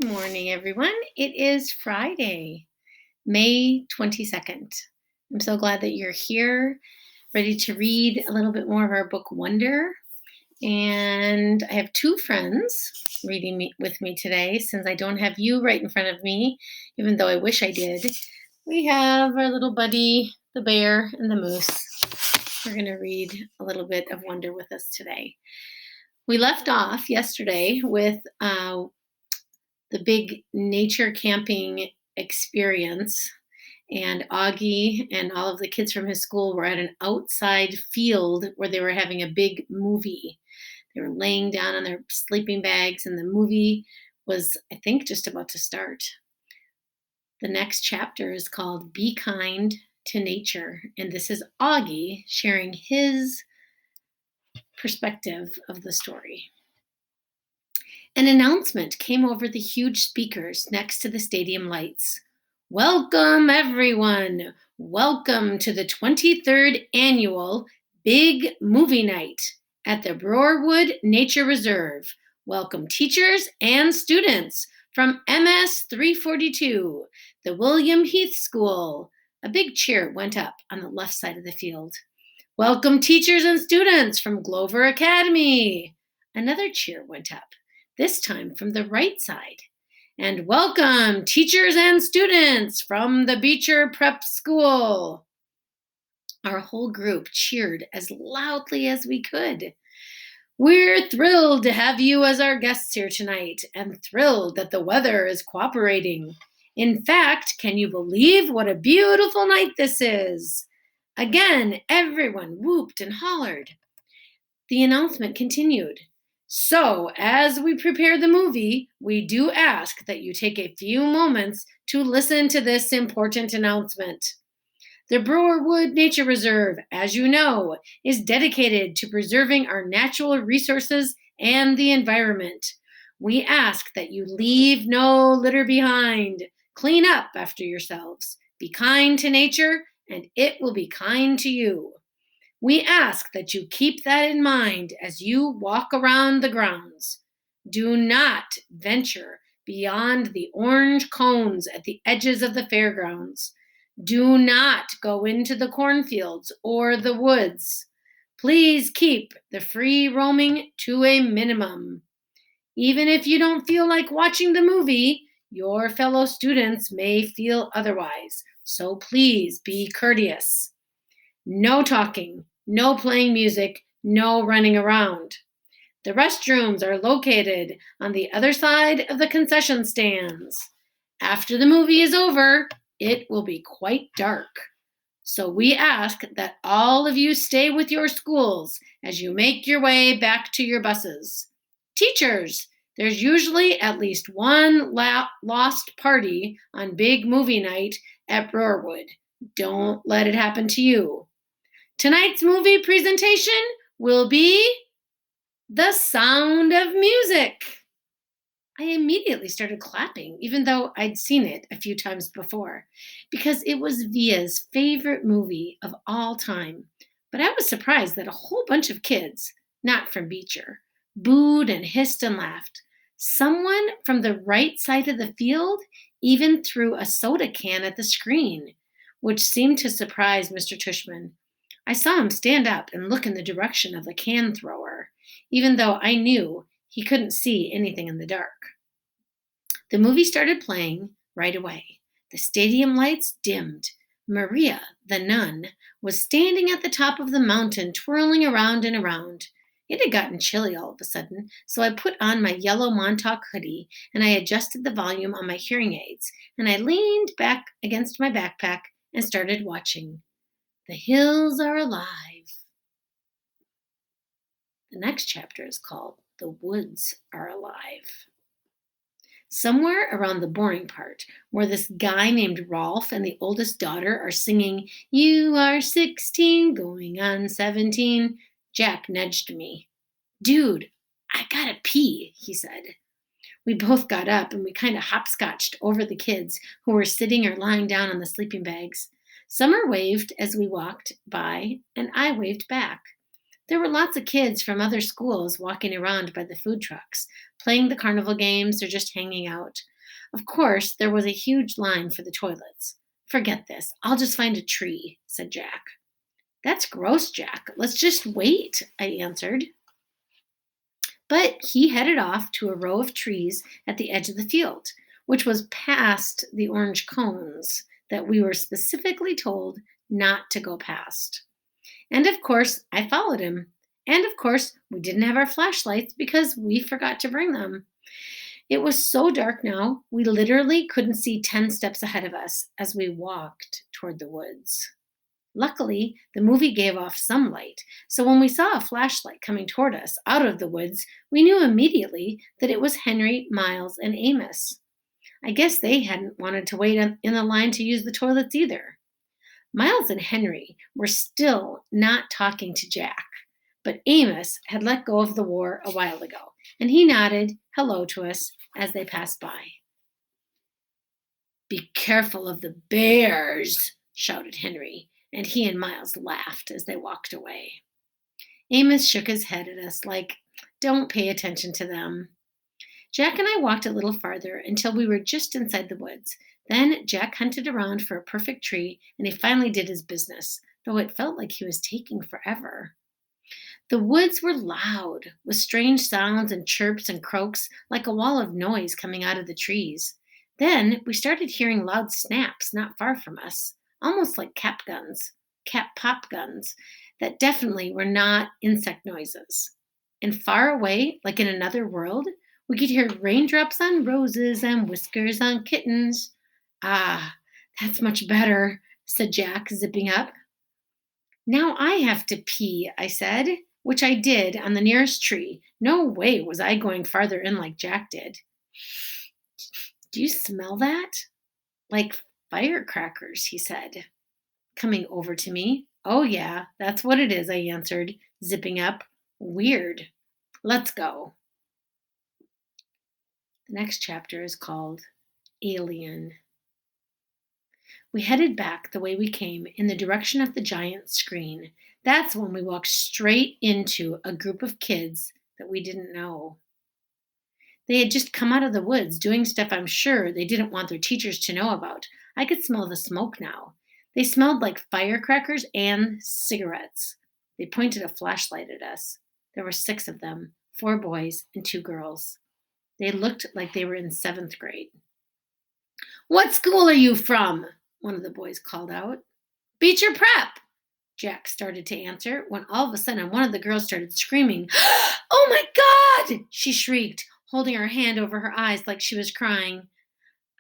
Good morning, everyone. It is Friday, May 22nd. I'm so glad that you're here, ready to read a little bit more of our book, Wonder. And I have two friends reading with me today, since I don't have you right in front of me, even though I wish I did. We have our little buddy, the bear, and the moose. We're going to read a little bit of Wonder with us today. We left off yesterday with the big nature camping experience. And Auggie and all of the kids from his school were at an outside field where they were having a big movie. They were laying down on their sleeping bags, and the movie was, I think, just about to start. The next chapter is called Be Kind to Nature. And this is Auggie sharing his perspective of the story. An announcement came over the huge speakers next to the stadium lights. Welcome, everyone. Welcome to the 23rd annual Big Movie Night at the Broarwood Nature Reserve. Welcome teachers and students from MS 342, the William Heath School. A big cheer went up on the left side of the field. Welcome teachers and students from Glover Academy. Another cheer went up, this time from the right side. And welcome teachers and students from the Beecher Prep School. Our whole group cheered as loudly as we could. We're thrilled to have you as our guests here tonight, and thrilled that the weather is cooperating. In fact, can you believe what a beautiful night this is? Again, everyone whooped and hollered. The announcement continued. So, as we prepare the movie, we do ask that you take a few moments to listen to this important announcement. The Broarwood Nature Reserve, as you know, is dedicated to preserving our natural resources and the environment. We ask that you leave no litter behind. Clean up after yourselves. Be kind to nature, and it will be kind to you. We ask that you keep that in mind as you walk around the grounds. Do not venture beyond the orange cones at the edges of the fairgrounds. Do not go into the cornfields or the woods. Please keep the free roaming to a minimum. Even if you don't feel like watching the movie, your fellow students may feel otherwise, so please be courteous. No talking, no playing music, no running around. The restrooms are located on the other side of the concession stands. After the movie is over, it will be quite dark. So we ask that all of you stay with your schools as you make your way back to your buses. Teachers, there's usually at least one lost party on Big Movie Night at Broarwood. Don't let it happen to you. Tonight's movie presentation will be The Sound of Music. I immediately started clapping, even though I'd seen it a few times before, because it was Via's favorite movie of all time. But I was surprised that a whole bunch of kids, not from Beecher, booed and hissed and laughed. Someone from the right side of the field even threw a soda can at the screen, which seemed to surprise Mr. Tushman. I saw him stand up and look in the direction of the can thrower, even though I knew he couldn't see anything in the dark. The movie started playing right away. The stadium lights dimmed. Maria, the nun, was standing at the top of the mountain, twirling around and around. It had gotten chilly all of a sudden, so I put on my yellow Montauk hoodie, and I adjusted the volume on my hearing aids, and I leaned back against my backpack and started watching. The hills are alive. The next chapter is called The Woods Are Alive. Somewhere around the boring part, where this guy named Rolf and the oldest daughter are singing, "You are 16, going on 17, Jack nudged me. "Dude, I gotta pee," he said. We both got up and we kind of hopscotched over the kids who were sitting or lying down on the sleeping bags. Summer waved as we walked by, and I waved back. There were lots of kids from other schools walking around by the food trucks, playing the carnival games or just hanging out. Of course, there was a huge line for the toilets. Forget this. I'll just find a tree, said Jack. That's gross, Jack. Let's just wait, I answered. But he headed off to a row of trees at the edge of the field, which was past the orange cones that we were specifically told not to go past. And of course, I followed him. And of course, we didn't have our flashlights because we forgot to bring them. It was so dark now, we literally couldn't see 10 steps ahead of us as we walked toward the woods. Luckily, the movie gave off some light, so when we saw a flashlight coming toward us out of the woods, we knew immediately that it was Henry, Miles, and Amos. I guess they hadn't wanted to wait in the line to use the toilets either. Miles and Henry were still not talking to Jack, but Amos had let go of the war a while ago, and he nodded hello to us as they passed by. "Be careful of the bears," shouted Henry, and he and Miles laughed as they walked away. Amos shook his head at us like, "Don't pay attention to them." Jack and I walked a little farther until we were just inside the woods. Then Jack hunted around for a perfect tree, and he finally did his business, though it felt like he was taking forever. The woods were loud, with strange sounds and chirps and croaks, like a wall of noise coming out of the trees. Then we started hearing loud snaps not far from us, almost like cap pop guns, that definitely were not insect noises. And far away, like in another world, we could hear raindrops on roses and whiskers on kittens. "Ah, that's much better," said Jack, zipping up. "Now I have to pee," I said, which I did on the nearest tree. No way was I going farther in like Jack did. "Do you smell that?" "Like firecrackers," he said, coming over to me. "Oh, yeah, that's what it is," I answered, zipping up. "Weird. Let's go." The next chapter is called Alien. We headed back the way we came in the direction of the giant screen. That's when we walked straight into a group of kids that we didn't know. They had just come out of the woods doing stuff I'm sure they didn't want their teachers to know about. I could smell the smoke now. They smelled like firecrackers and cigarettes. They pointed a flashlight at us. There were 6 of them, 4 boys and 2 girls. They looked like they were in 7th grade. "What school are you from?" one of the boys called out. "Beecher Prep," Jack started to answer when all of a sudden one of the girls started screaming. "Oh my God!" she shrieked, holding her hand over her eyes like she was crying.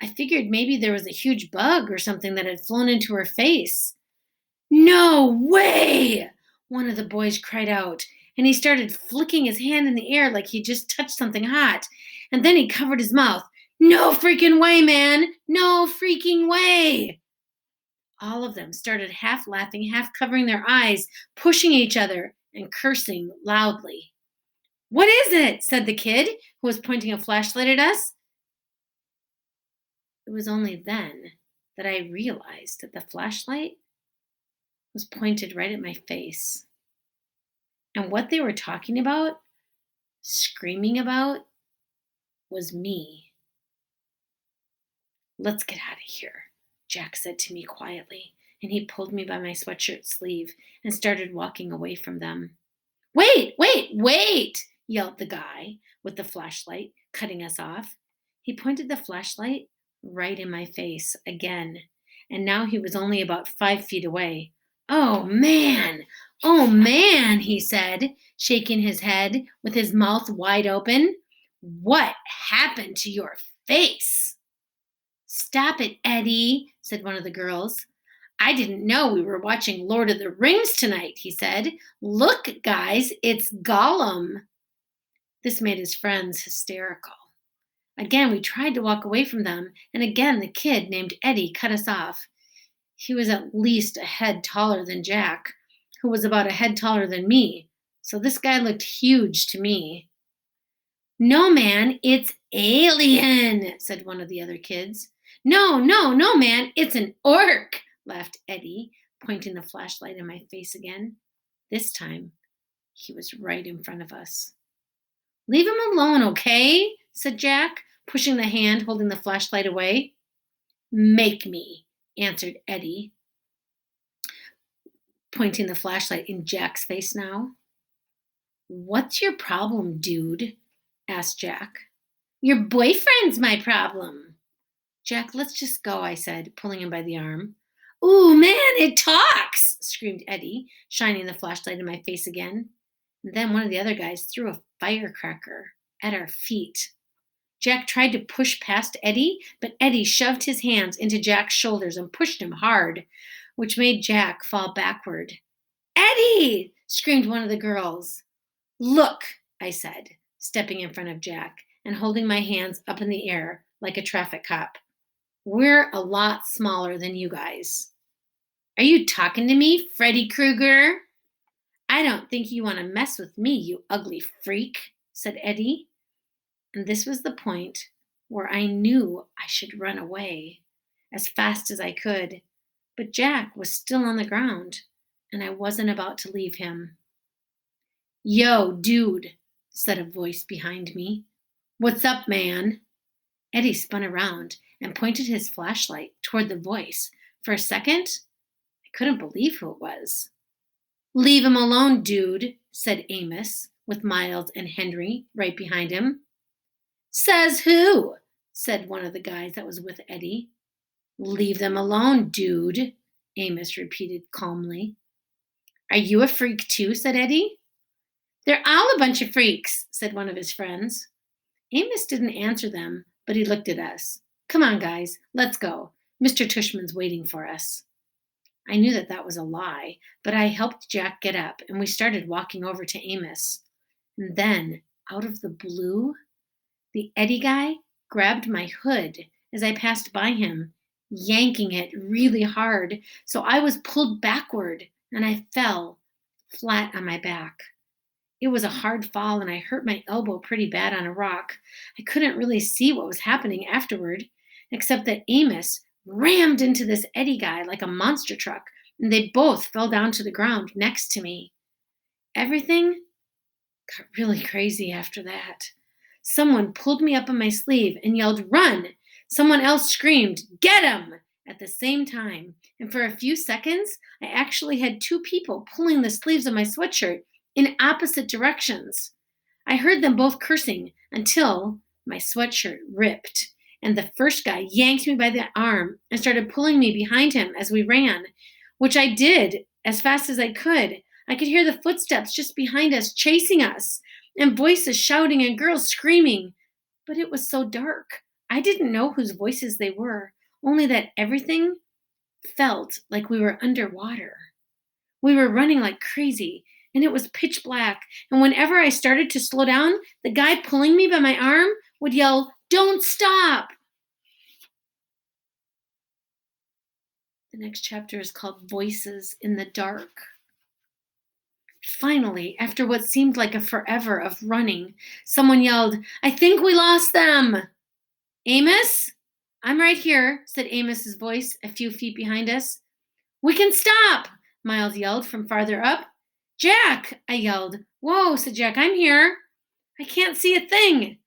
I figured maybe there was a huge bug or something that had flown into her face. "No way!" one of the boys cried out, and he started flicking his hand in the air like he just touched something hot. And then he covered his mouth. "No freaking way, man! No freaking way!" All of them started half laughing, half covering their eyes, pushing each other, and cursing loudly. "What is it?" said the kid, who was pointing a flashlight at us. It was only then that I realized that the flashlight was pointed right at my face. And what they were talking about, screaming about, was me. "Let's get out of here," Jack said to me quietly, and he pulled me by my sweatshirt sleeve and started walking away from them. "Wait, wait, wait!" yelled the guy with the flashlight, cutting us off. He pointed the flashlight right in my face again, and now he was only about 5 feet away. Oh, man, he said, shaking his head with his mouth wide open. "What happened to your face?" "Stop it, Eddie," said one of the girls. "I didn't know we were watching Lord of the Rings tonight," he said. "Look, guys, it's Gollum." This made his friends hysterical. Again, we tried to walk away from them, and again the kid named Eddie cut us off. He was at least a head taller than Jack, who was about a head taller than me, so this guy looked huge to me. "No, man, it's Alien," said one of the other kids. No, man, it's an orc," laughed Eddie, pointing the flashlight in my face again. This time, He was right in front of us. "Leave him alone, okay?" said Jack, pushing the hand holding the flashlight away. "Make me," answered Eddie, pointing the flashlight in Jack's face now. "What's your problem, dude?" asked Jack. "Your boyfriend's my problem." "Jack, let's just go," I said, pulling him by the arm. "Ooh, man, it talks!" screamed Eddie, shining the flashlight in my face again. And then one of the other guys threw a firecracker at our feet. Jack tried to push past Eddie, but Eddie shoved his hands into Jack's shoulders and pushed him hard, which made Jack fall backward. "Eddie!" screamed one of the girls. "Look," I said, stepping in front of Jack and holding my hands up in the air like a traffic cop. "We're a lot smaller than you guys." "Are you talking to me, Freddy Krueger?" "I don't think you want to mess with me, you ugly freak," said Eddie. And this was the point where I knew I should run away as fast as I could. But Jack was still on the ground, and I wasn't about to leave him. "Yo, dude," said a voice behind me. "What's up, man?" Eddie spun around and pointed his flashlight toward the voice. For a second, I couldn't believe who it was. "Leave him alone, dude," said Amos, with Miles and Henry right behind him. "Says who?" said one of the guys that was with Eddie. "Leave them alone, dude," Amos repeated calmly. "Are you a freak too?" said Eddie. "They're all a bunch of freaks," said one of his friends. Amos didn't answer them, but he looked at us. "Come on, guys, let's go. Mr. Tushman's waiting for us." I knew that that was a lie, but I helped Jack get up, and we started walking over to Amos. And then, out of the blue, the Eddie guy grabbed my hood as I passed by him, yanking it really hard, so I was pulled backward, and I fell flat on my back. It was a hard fall, and I hurt my elbow pretty bad on a rock. I couldn't really see what was happening afterward, except that Amos rammed into this Eddie guy like a monster truck, and they both fell down to the ground next to me. Everything got really crazy after that. Someone pulled me up on my sleeve and yelled, "Run!" Someone else screamed, "Get him!" at the same time. And for a few seconds, I actually had two people pulling the sleeves of my sweatshirt in opposite directions. I heard them both cursing until my sweatshirt ripped, and the first guy yanked me by the arm and started pulling me behind him as we ran, which I did as fast as I could. I could hear the footsteps just behind us chasing us, and voices shouting and girls screaming. But it was so dark. I didn't know whose voices they were, only that everything felt like we were underwater. We were running like crazy, and it was pitch black. And whenever I started to slow down, the guy pulling me by my arm would yell, "Don't stop!" The next chapter is called Voices in the Dark. Finally, after what seemed like a forever of running, someone yelled, "I think we lost them!" "Amos?" "I'm right here," said Amos's voice a few feet behind us. "We can stop!" Miles yelled from farther up. "Jack!" I yelled. "Whoa," said Jack, "I'm here." "I can't see a thing."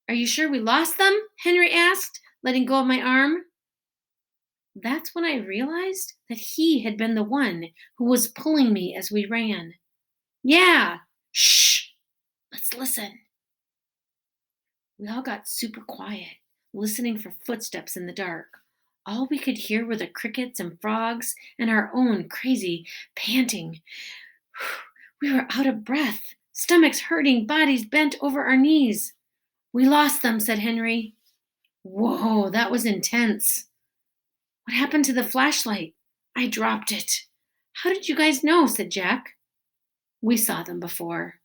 "Are you sure we lost them?" Henry asked, letting go of my arm. That's when I realized that he had been the one who was pulling me as we ran. "Yeah." "Shh, let's listen." We all got super quiet, listening for footsteps in the dark. All we could hear were the crickets and frogs and our own crazy panting. We were out of breath, stomachs hurting, bodies bent over our knees. "We lost them," said Henry. Whoa, that was intense. "What happened to the flashlight?" "I dropped it." "How did you guys know?" said Jack. "We saw them before.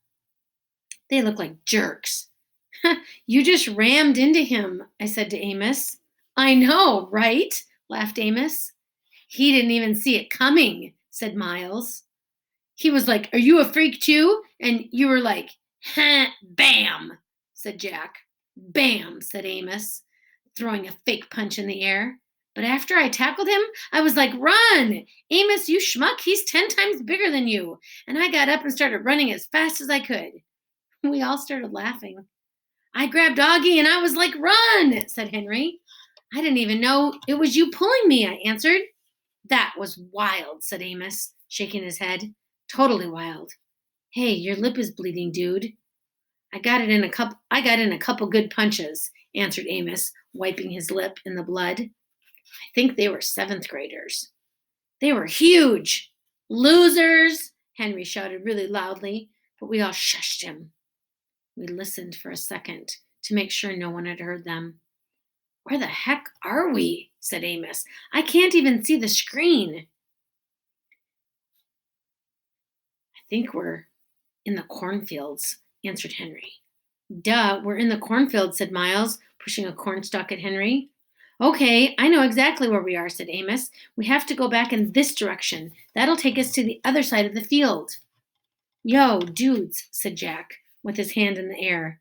They look like jerks." "You just rammed into him," I said to Amos. "I know, right?" laughed Amos. "He didn't even see it coming," said Miles. "He was like, 'Are you a freak too?' And you were like, 'Huh, bam,'" said Jack. "Bam," said Amos, throwing a fake punch in the air. But after I tackled him, I was like, run! Amos, you schmuck, he's 10 times bigger than you. And I got up and started running as fast as I could. We all started laughing. I grabbed Auggie and I was like, run, said Henry. I didn't even know it was you pulling me, I answered. That was wild, said Amos, shaking his head. Totally wild. Hey, your lip is bleeding, dude. I got in a couple good punches, answered Amos, wiping his lip in the blood. I think they were 7th graders. They were huge. Losers, Henry shouted really loudly, but we all shushed him. We listened for a second to make sure no one had heard them. Where the heck are we? Said Amos. I can't even see the screen. I think we're in the cornfields, answered Henry. Duh, we're in the cornfield, said Miles, pushing a cornstalk at Henry. Okay, I know exactly where we are, said Amos. We have to go back in this direction. That'll take us to the other side of the field. Yo, dudes, said Jack, with his hand in the air.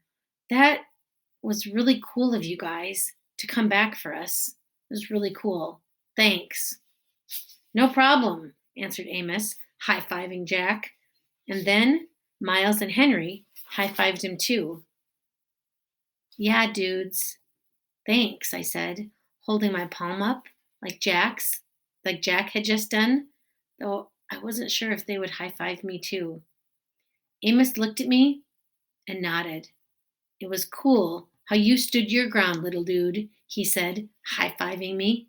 That was really cool of you guys to come back for us. It was really cool. Thanks. No problem, answered Amos, high-fiving Jack. And then Miles and Henry high-fived him too. Yeah, dudes. Thanks, I said, holding my palm up like Jack had just done, though I wasn't sure if they would high-five me too. Amos looked at me and nodded. It was cool how you stood your ground, little dude, he said, high-fiving me.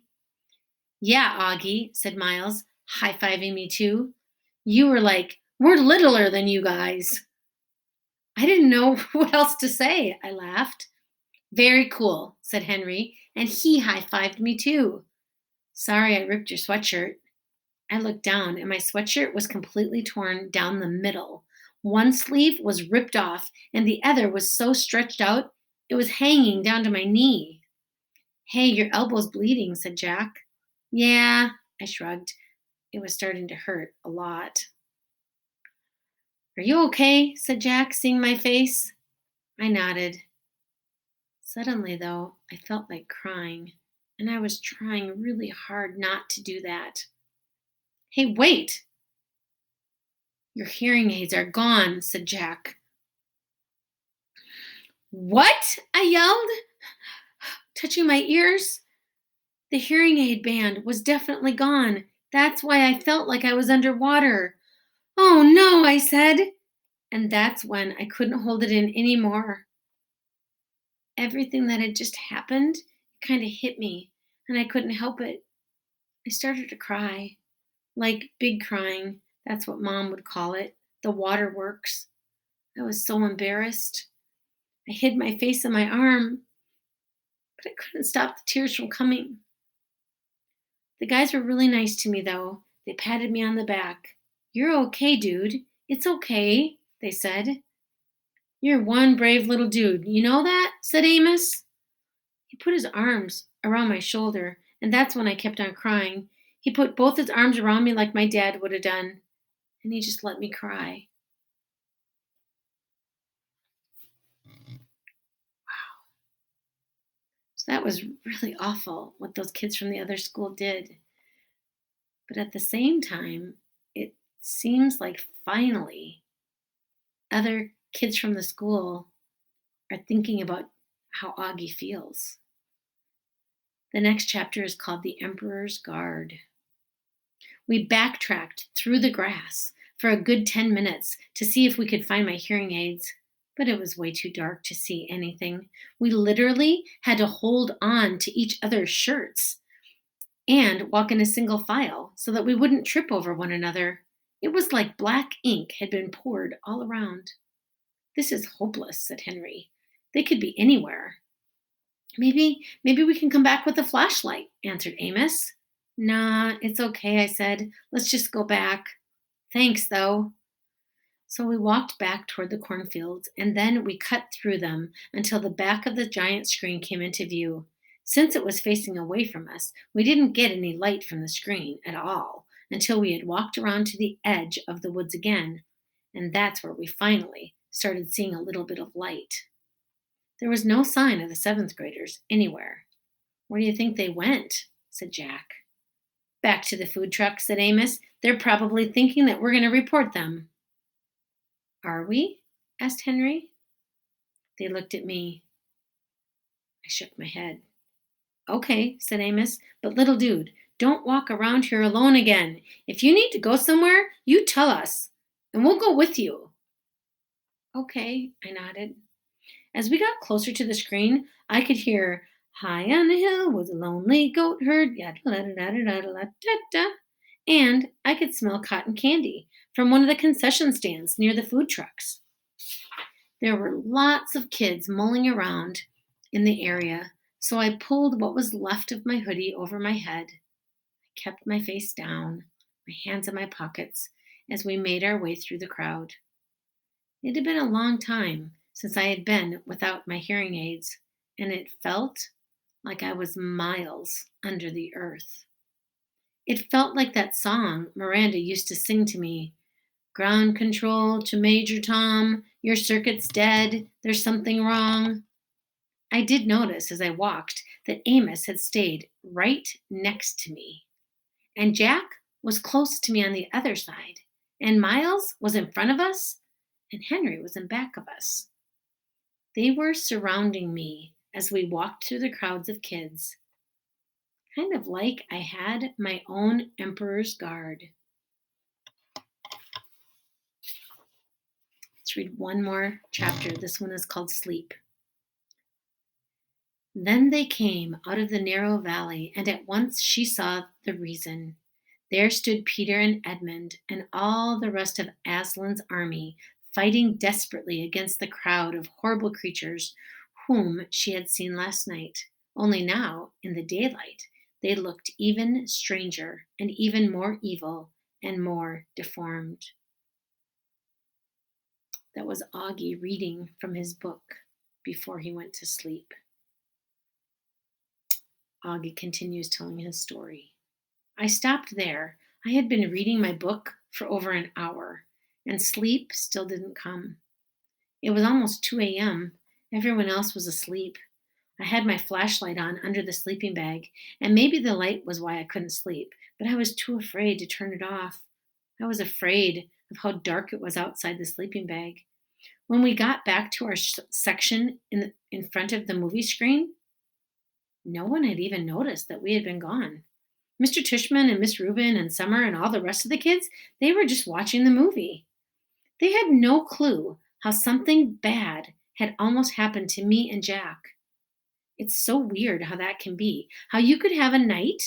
Yeah, Auggie, said Miles, high-fiving me too. You were like, we're littler than you guys. I didn't know what else to say, I laughed. Very cool, said Henry, and he high-fived me too. Sorry I ripped your sweatshirt. I looked down, and my sweatshirt was completely torn down the middle. One sleeve was ripped off, and the other was so stretched out, it was hanging down to my knee. Hey, your elbow's bleeding, said Jack. Yeah, I shrugged. It was starting to hurt a lot. Are you okay? Said Jack, seeing my face. I nodded. Suddenly, though, I felt like crying, and I was trying really hard not to do that. Hey, wait! Your hearing aids are gone, said Jack. What? I yelled, touching my ears. The hearing aid band was definitely gone. That's why I felt like I was underwater. Oh no, I said. And that's when I couldn't hold it in anymore. Everything that had just happened kind of hit me, and I couldn't help it. I started to cry, like big crying. That's what Mom would call it, the waterworks. I was so embarrassed. I hid my face in my arm, but I couldn't stop the tears from coming. The guys were really nice to me, though. They patted me on the back. You're okay, dude. It's okay, they said. You're one brave little dude. You know that? Said Amos. He put his arms around my shoulder, and that's when I kept on crying. He put both his arms around me like my dad would have done, and he just let me cry. Wow. So that was really awful what those kids from the other school did. But at the same time, it seems like finally other kids from the school are thinking about how Auggie feels. The next chapter is called The Emperor's Guard. We backtracked through the grass for a good 10 minutes to see if we could find my hearing aids, but it was way too dark to see anything. We literally had to hold on to each other's shirts and walk in a single file so that we wouldn't trip over one another. It was like black ink had been poured all around. This is hopeless, said Henry. They could be anywhere. Maybe we can come back with a flashlight, answered Amos. Nah, it's okay, I said. Let's just go back. Thanks, though. So we walked back toward the cornfields, and then we cut through them until the back of the giant screen came into view. Since it was facing away from us, we didn't get any light from the screen at all until we had walked around to the edge of the woods again, and that's where we finally started seeing a little bit of light. There was no sign of the 7th graders anywhere. Where do you think they went? said Jack. Back to the food truck, said Amos. They're probably thinking that we're going to report them. Are we? Asked Henry. They looked at me. I shook my head. Okay, said Amos, but little dude, don't walk around here alone again. If you need to go somewhere, you tell us, and we'll go with you. Okay, I nodded. As we got closer to the screen, I could hear High on the hill was a lonely goat herd, and I could smell cotton candy from one of the concession stands near the food trucks. There were lots of kids mulling around in the area, so I pulled what was left of my hoodie over my head. I kept my face down, my hands in my pockets, as we made our way through the crowd. It had been a long time since I had been without my hearing aids, and it felt like I was miles under the earth. It felt like that song Miranda used to sing to me. Ground control to Major Tom, your circuit's dead, there's something wrong. I did notice as I walked that Amos had stayed right next to me, and Jack was close to me on the other side, and Miles was in front of us, and Henry was in back of us. They were surrounding me as we walked through the crowds of kids, kind of like I had my own Emperor's Guard. Let's read one more chapter. This one is called Sleep. Then they came out of the narrow valley, and at once she saw the reason. There stood Peter and Edmund and all the rest of Aslan's army, fighting desperately against the crowd of horrible creatures whom she had seen last night. Only now, in the daylight, they looked even stranger and even more evil and more deformed. That was Auggie reading from his book before he went to sleep. Auggie continues telling his story. I stopped there. I had been reading my book for over an hour, and sleep still didn't come. It was almost 2 a.m. Everyone else was asleep. I had my flashlight on under the sleeping bag, and maybe the light was why I couldn't sleep, but I was too afraid to turn it off. I was afraid of how dark it was outside the sleeping bag. When we got back to our section in front of the movie screen, no one had even noticed that we had been gone. Mr. Tishman and Miss Rubin and Summer and all the rest of the kids, they were just watching the movie. They had no clue how something bad had almost happened to me and Jack. It's so weird how that can be. How you could have a night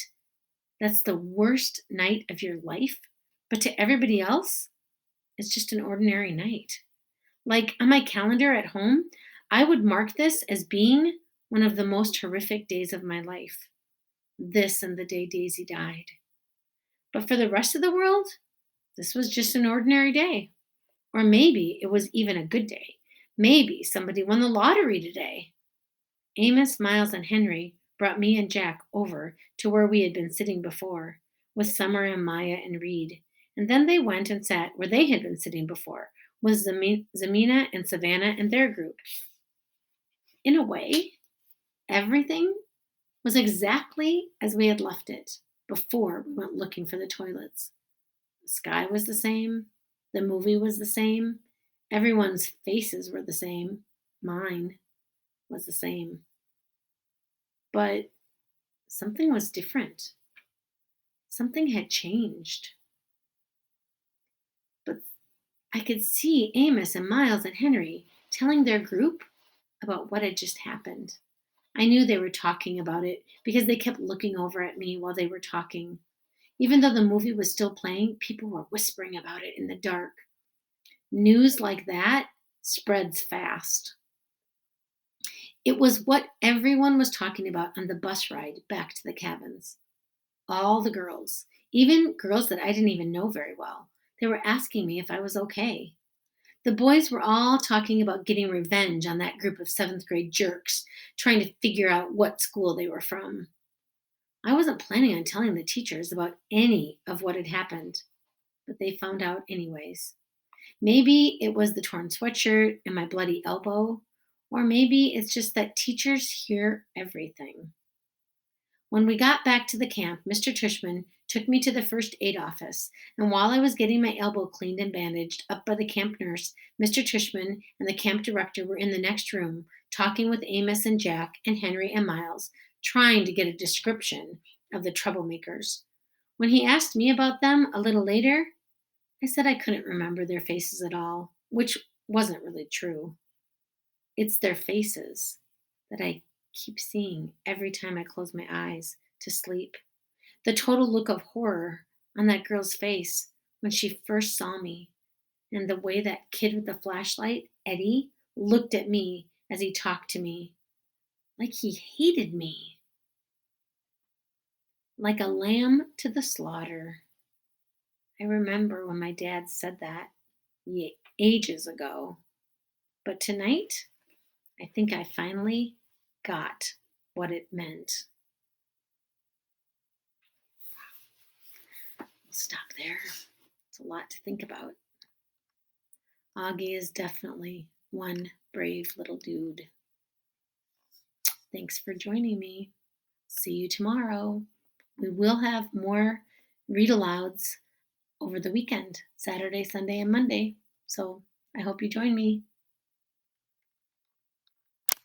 that's the worst night of your life, but to everybody else, it's just an ordinary night. Like on my calendar at home, I would mark this as being one of the most horrific days of my life. This and the day Daisy died. But for the rest of the world, this was just an ordinary day. Or maybe it was even a good day. Maybe somebody won the lottery today. Amos, Miles, and Henry brought me and Jack over to where we had been sitting before, with Summer and Maya and Reed. And then they went and sat where they had been sitting before, with Zamina and Savannah and their group. In a way, everything was exactly as we had left it before we went looking for the toilets. The sky was the same. The movie was the same. Everyone's faces were the same. Mine was the same. But something was different. Something had changed. But I could see Amos and Miles and Henry telling their group about what had just happened. I knew they were talking about it because they kept looking over at me while they were talking. Even though the movie was still playing, people were whispering about it in the dark. News like that spreads fast. It was what everyone was talking about on the bus ride back to the cabins. All the girls, even girls that I didn't even know very well, they were asking me if I was okay. The boys were all talking about getting revenge on that group of 7th grade jerks, trying to figure out what school they were from. I wasn't planning on telling the teachers about any of what had happened, but they found out anyways. Maybe it was the torn sweatshirt and my bloody elbow, or maybe it's just that teachers hear everything. When we got back to the camp, Mr. Tushman took me to the first aid office, and while I was getting my elbow cleaned and bandaged up by the camp nurse, Mr. Tushman and the camp director were in the next room talking with Amos and Jack and Henry and Miles, trying to get a description of the troublemakers. When he asked me about them a little later, I said I couldn't remember their faces at all, which wasn't really true. It's their faces that I keep seeing every time I close my eyes to sleep. The total look of horror on that girl's face when she first saw me, and the way that kid with the flashlight, Eddie, looked at me as he talked to me, like he hated me. Like a lamb to the slaughter. I remember when my dad said that ages ago. But tonight, I think I finally got what it meant. We'll stop there. It's a lot to think about. Auggie is definitely one brave little dude. Thanks for joining me. See you tomorrow. We will have more read alouds over the weekend, Saturday, Sunday, and Monday. So I hope you join me.